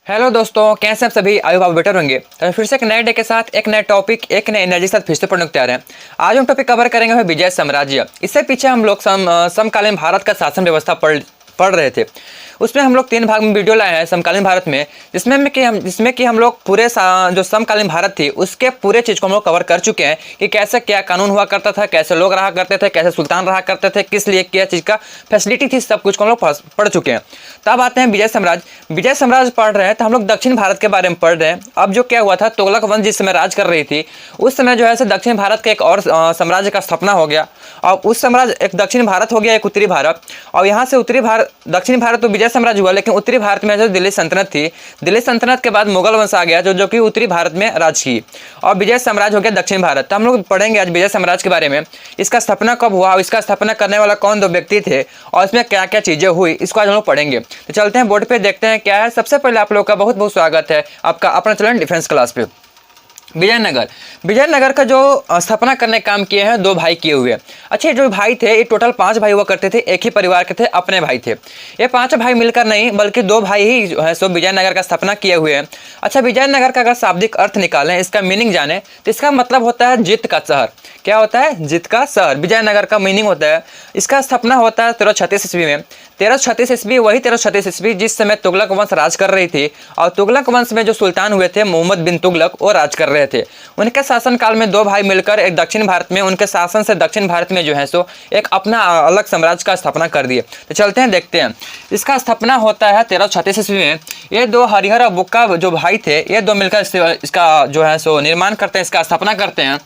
Hello दोस्तों, कैसे आप सभी? आयु आप बेटर होंगे। तो फिर से एक नए डे के साथ एक नए टॉपिक एक नए एनर्जी के साथ फिर से पढ़ने को तैयार हैं। आज हम टॉपिक कवर करेंगे है विजय साम्राज्य। इससे पीछे हम लोग समकालीन भारत का शासन व्यवस्था पढ़ रहे थे। उसमें हम लोग 3 भाग में वीडियो लाए हैं समकालीन भारत में, जिसमें कि हम लोग पूरे जो समकालीन भारत थी उसके पूरे चीज़ को हम लोग कवर कर चुके हैं कि कैसे क्या कानून हुआ करता था, कैसे लोग रहा करते थे, कैसे सुल्तान रहा करते थे, किस लिए क्या चीज़ का फैसिलिटी थी, सब कुछ को हम लोग पढ़ चुके हैं। तब आते हैं विजय साम्राज्य। विजय साम्राज्य पढ़ रहे हैं तो हम लोग दक्षिण भारत के बारे में पढ़ रहे हैं। अब जो क्या हुआ था, तुगलक वंश जिस समय राज कर रही थी उस समय जो है दक्षिण भारत के एक और साम्राज्य का स्थापना हो गया। और उस साम्राज्य एक दक्षिण भारत हो गया, एक उत्तरी भारत। और यहाँ से उत्तरी भारत, दक्षिण भारत तो विजय साम्राज्य हुआ, लेकिन उत्तरी भारत में जो दिल्ली सल्तनत थी, दिल्ली सल्तनत के बाद मुगल वंश आ गया जो कि उत्तरी भारत में राज की, और विजय साम्राज्य हो गया दक्षिण भारत। तो हम लोग पढ़ेंगे आज विजय साम्राज्य के बारे में। इसका स्थापना कब हुआ और इसका स्थापना करने वाला कौन 2 व्यक्ति थे और इसमें क्या क्या चीजें हुई, इसको आज हम लोग पढ़ेंगे। तो चलते हैं बोर्ड पे, देखते हैं क्या है। सबसे पहले आप लोग का बहुत बहुत स्वागत है आपका अपना चैनल डिफेंस क्लास पे। विजयनगर का जो स्थापना करने काम किए हैं 2 भाई किए हुए। अच्छे जो भाई थे, ये टोटल 5 भाई हुआ करते थे, एक ही परिवार के थे, अपने भाई थे। ये 5 भाई मिलकर नहीं बल्कि 2 भाई ही जो है सो विजयनगर का स्थापना किए हुए हैं। अच्छा, विजयनगर का अगर शाब्दिक अर्थ निकालें, इसका मीनिंग जाने तो इसका मतलब होता है जीत का शहर। क्या होता है? जीत का शहर। विजयनगर का मीनिंग होता है। इसका स्थापना होता है 1336 ईस्वी में। 1336 ईस्वी, वही 1336 ईस्वी जिस समय तुगलक वंश राज कर रही थी, और तुगलक वंश में जो सुल्तान हुए थे मोहम्मद बिन तुगलक, वो राज कर रहे थे। उनके शासन काल में 2 भाई मिलकर एक दक्षिण भारत में, उनके शासन से दक्षिण भारत में जो है सो एक अपना अलग साम्राज्य का स्थापना कर दिए। तो चलते हैं देखते हैं। इसका स्थापना होता है 1336 ईस्वी में। ये 2 हरिहर और बुक्का जो भाई थे, ये 2 मिलकर इसका जो है सो निर्माण करते हैं, इसका स्थापना करते हैं।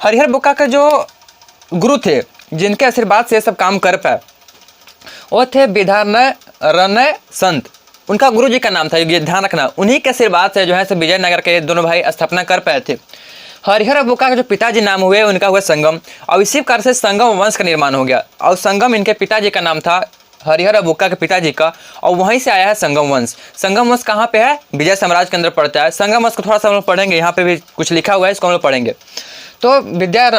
हरिहर बुक्का के जो गुरु थे, जिनके आशीर्वाद से सब काम कर पाए, वो थे विधानय रणय संत। उनका गुरु जी का नाम था, ये ध्यान रखना। उन्हीं के आशीर्वाद से जो है विजयनगर के दोनों भाई स्थापना कर पाए थे। हरिहर बुक्का के जो पिताजी नाम हुए, उनका हुआ संगम, और इसी कारण से संगम वंश का निर्माण हो गया। और संगम इनके पिताजी का नाम था, हरिहर बुक्का के पिताजी का, और वहीं से आया है संगम वंश। संगम वंश कहाँ पे है? विजय साम्राज्य के अंदर पड़ता है। संगम वंश को थोड़ा सा हम लोग पढ़ेंगे, यहाँ पे भी कुछ लिखा हुआ है, इसको हम लोग पढ़ेंगे। तो विद्या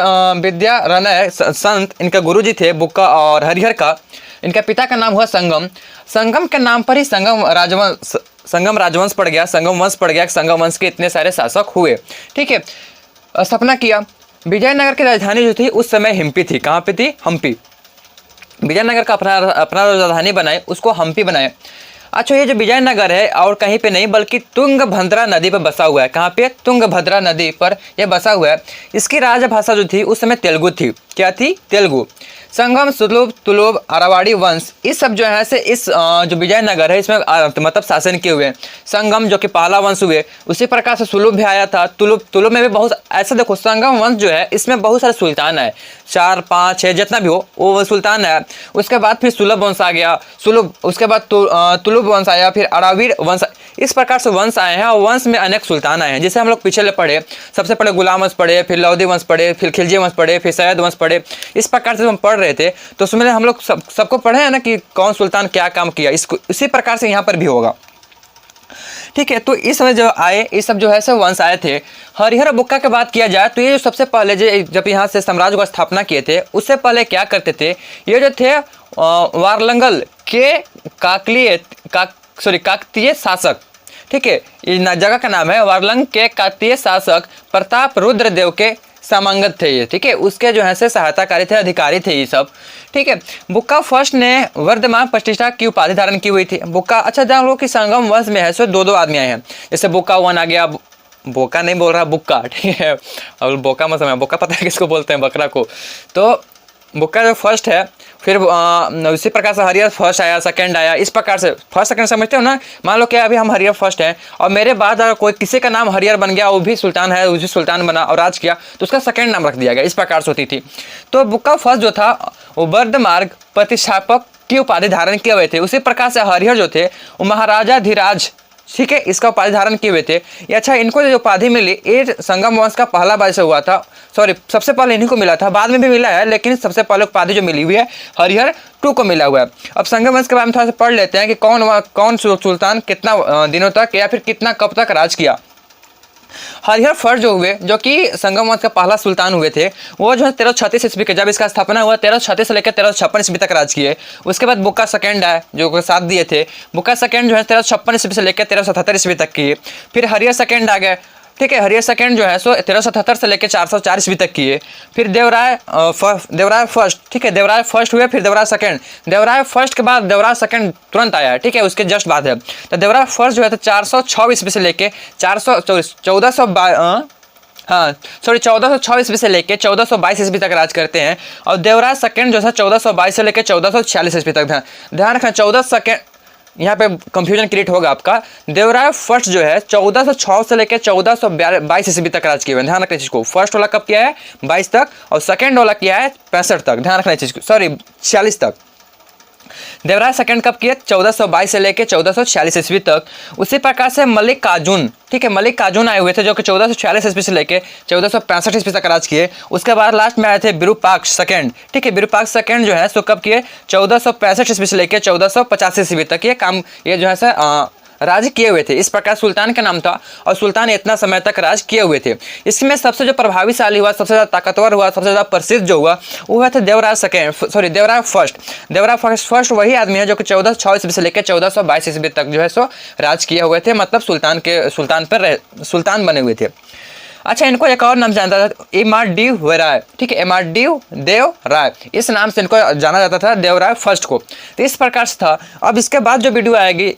रणय संत इनके गुरुजी थे बुक्का और हरिहर का। इनके पिता का नाम हुआ संगम। संगम के नाम पर ही संगम राजवंश पड़ गया, संगम वंश पड़ गया। संगम वंश के इतने सारे शासक हुए। ठीक है, स्थापना किया। विजयनगर की राजधानी जो थी उस समय हम्पी थी। कहाँ पे थी? हम्पी। विजयनगर का अपना राजधानी बनाए, उसको हम्पी बनाए। अच्छा, ये जो विजयनगर है और कहीं पे नहीं बल्कि तुंगभद्रा नदी पर बसा हुआ है। कहाँ पे? तुंगभद्रा नदी पर यह बसा हुआ है। इसकी राजभाषा जो थी उस समय तेलुगु थी। क्या थी? तेलुगु। संगम, सुलभ, तुलुभ, अरावाड़ी वंश, इस सब जो है से इस जो विजयनगर है इसमें मतलब शासन किए हुए हैं। संगम जो कि पहला वंश हुए, उसी प्रकार से सुलभ भी आया था। तुलुभ में भी बहुत ऐसा, देखो संगम वंश जो है इसमें बहुत सारे सुल्तान है, 4, 5, 6 जितना भी हो वो सुल्तान है। उसके बाद फिर सुलभ वंश आ गया, उसके बाद तुलुभ वंश आया, फिर अरावीर वंश। इस प्रकार से वंश आए हैं और वंश में अनेक सुल्तान आए हैं। जैसे हम लोग पिछले पढ़े, सबसे पहले गुलाम वंश पढ़े, फिर लौदी वंश पढ़े, फिर खिलजी वंश पढ़े, फिर सैयद वंश पढ़े। इस प्रकार से हम पढ़ रहे थे, तो उसमें हम लोग सबको पढ़े हैं ना कि कौन सुल्तान क्या काम किया। इसको इसी प्रकार से यहाँ पर भी होगा। ठीक है, तो इस समय जो आए, ये सब जो है सब वंश आए थे। हरिहर बुक्का की बात किया जाए तो ये जो सबसे पहले जब यहाँ से साम्राज्य को स्थापना किए थे, उससे पहले क्या करते थे, ये जो थे वारलंगल के काकतीय शासक। ठीक है, ये जगह का नाम है वारलंग के काकतीय शासक प्रताप रुद्र देव के समांगत थे ये। ठीक है, उसके जो है से सहायताकारी थे, अधिकारी थे ये सब। ठीक है, बुक्का फर्स्ट ने वर्धमान प्रतिष्ठा की उपाधि धारण की हुई थी। बुक्का, अच्छा जान लो कि संगम वंश में है सो 2 आदमी आए हैं। जैसे बुक्का 1 आ गया, बोका नहीं बोल रहा, बुक्का। ठीक है, और बोका मत समझ, बोका पता है किसको बोलते हैं? बकरा को। तो बुक्का जो फर्स्ट है, फिर उसी प्रकार से हरिहर फर्स्ट आया, सेकंड आया। इस प्रकार से फर्स्ट सेकंड समझते हो ना। मान लो कि अभी हम हरिहर फर्स्ट हैं और मेरे बाद अगर कोई किसी का नाम हरिहर बन गया, वो भी सुल्तान है, वो भी सुल्तान बना और राज किया, तो उसका सेकंड नाम रख दिया गया। इस प्रकार से होती थी। तो बुक्का फर्स्ट जो था वो वर्धमार्ग प्रतिष्ठापक की उपाधि धारण किए हुए थे। उसी प्रकार से हरिहर जो थे वो महाराजा धीराज, ठीक है, इसका उपाधि धारण किए हुए थे। ये अच्छा, इनको जो उपाधि मिली ये संगम वंश का पहला बार से हुआ था। सॉरी, सबसे पहले इन्हीं को मिला था, बाद में भी मिला है, लेकिन सबसे पहले उपाधि जो मिली हुई है हरिहर 2 को मिला हुआ है। अब संगम वंश के बारे में थोड़ा सा पढ़ लेते हैं कि कौन सुल्तान कितना दिनों तक या फिर कितना कब तक राज किया। हरिहर फर्स्ट जो हुए, जो कि संगम वंश का पहला सुल्तान हुए थे, वो जो है 1336 ईस्वी के, जब इसका स्थापना हुआ 1336 से लेकर 1356 ईस्वी तक राज किए। उसके बाद बुक्का सेकंड आए जो साथ दिए थे। बुक्का सेकंड जो है 1356 ईस्वी से लेकर 1377 ईस्वी तक किए। फिर हरिहर सेकंड आ गए, ठीक है। हरिहर सेकंड जो है सो 1377 से लेकर 404 ईस्वी तक किए। फिर देवराय फर्स्ट, ठीक है, देवराय फर्स्ट हुए। फिर देवराय सेकंड, देवराय फर्स्ट के बाद देवराय सेकंड तुरंत आया, ठीक है, उसके जस्ट बाद है। तो देवराय फर्स्ट जो है तो 406 ईस्वी से लेकर 1406 ईस्वी से लेकर 1422 ईस्वी तक राज करते हैं। और देवराय सेकंड जो है 1422 से लेकर 1446 ईस्वी तक। ध्यान रखना 14 सेकंड, यहाँ पे कंफ्यूजन क्रिएट होगा आपका। देवराय फर्स्ट जो है 1406 से लेकर 1422 ईस्वी तक राज किए हुए। ध्यान रखना इस चीज को। फर्स्ट वाला कब किया है 22 तक, और सेकंड वाला किया है 65 तक। ध्यान रखना इस चीज को, सॉरी 46 तक। देवराय सेकंड कब किए 1422 से लेकर 1446 ईस्वी तक। उसी प्रकार से मलिक काजून, ठीक है, मलिक काजून आए हुए थे जो कि 1446 ईस्वी से लेकर 1465 ईस्वी तक राज किए। उसके बाद लास्ट में आए थे विरूपाक्ष सेकंड, ठीक है। विरूपाक्ष सेकंड जो है सो कब किए 1465 ईस्वी से लेकर 1485 ईस्वी तक ये काम, ये जो है राज किए हुए थे। इस प्रकार सुल्तान का नाम था, और सुल्तान इतना समय तक राज किए हुए थे। इसमें सबसे जो प्रभावशाली हुआ, सबसे ज़्यादा ताकतवर हुआ, सबसे ज़्यादा प्रसिद्ध जो हुआ वो हुआ था Devaraya second, sorry Devaraya first. Devaraya first वही आदमी है जो कि 1406 ईस्वी से लेकर 1422 ईस्वी तक जो है सो राज किए हुए थे, मतलब सुल्तान बने हुए थे। अच्छा, इनको एक और नाम जानता था, इमारडीव राय, ठीक है, इमारडीव देव राय, इस नाम से इनको जाना जाता था, देवराय फर्स्ट को। तो इस प्रकार से था। अब इसके बाद जो वीडियो आएगी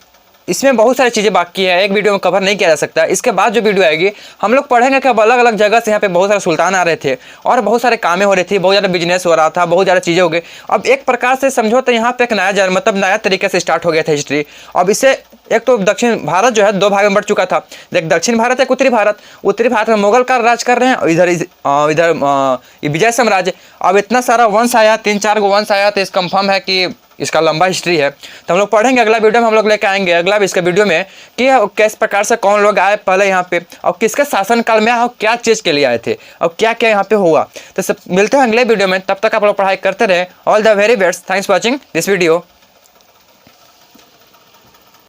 इसमें बहुत सारी चीज़ें बाकी है, एक वीडियो में कवर नहीं किया जा सकता। इसके बाद जो वीडियो आएगी हम लोग पढ़ेंगे कि अब अलग अलग जगह से यहाँ पे बहुत सारे सुल्तान आ रहे थे, और बहुत सारे कामें हो रही थी, बहुत ज़्यादा बिजनेस हो रहा था, बहुत ज़्यादा चीज़ें हो गई। अब एक प्रकार से समझो तो यहाँ पे एक नया मतलब नया तरीके से स्टार्ट हो गया था हिस्ट्री। अब इससे एक तो दक्षिण भारत जो है दो भाग में बढ़ चुका था। देख, दक्षिण भारत एक उत्तरी भारत। उत्तरी भारत में मुगल का राज कर रहे हैं, और इधर विजय साम्राज्य। अब इतना सारा वंश आया, 3-4 गो वंश आया, तो इस कंफर्म है कि इसका लंबा हिस्ट्री है। तो हम लोग पढ़ेंगे, अगला वीडियो में हम लोग लेकर आएंगे, अगला इसका वीडियो में कि किस प्रकार से कौन लोग आए पहले यहाँ पे, और किसके शासनकाल में और क्या चीज़ के लिए आए थे, और क्या क्या यहाँ पे हुआ। तो सब मिलते हैं अगले वीडियो में, तब तक आप लोग पढ़ाई करते रहे। All the very best, thanks for watching this video.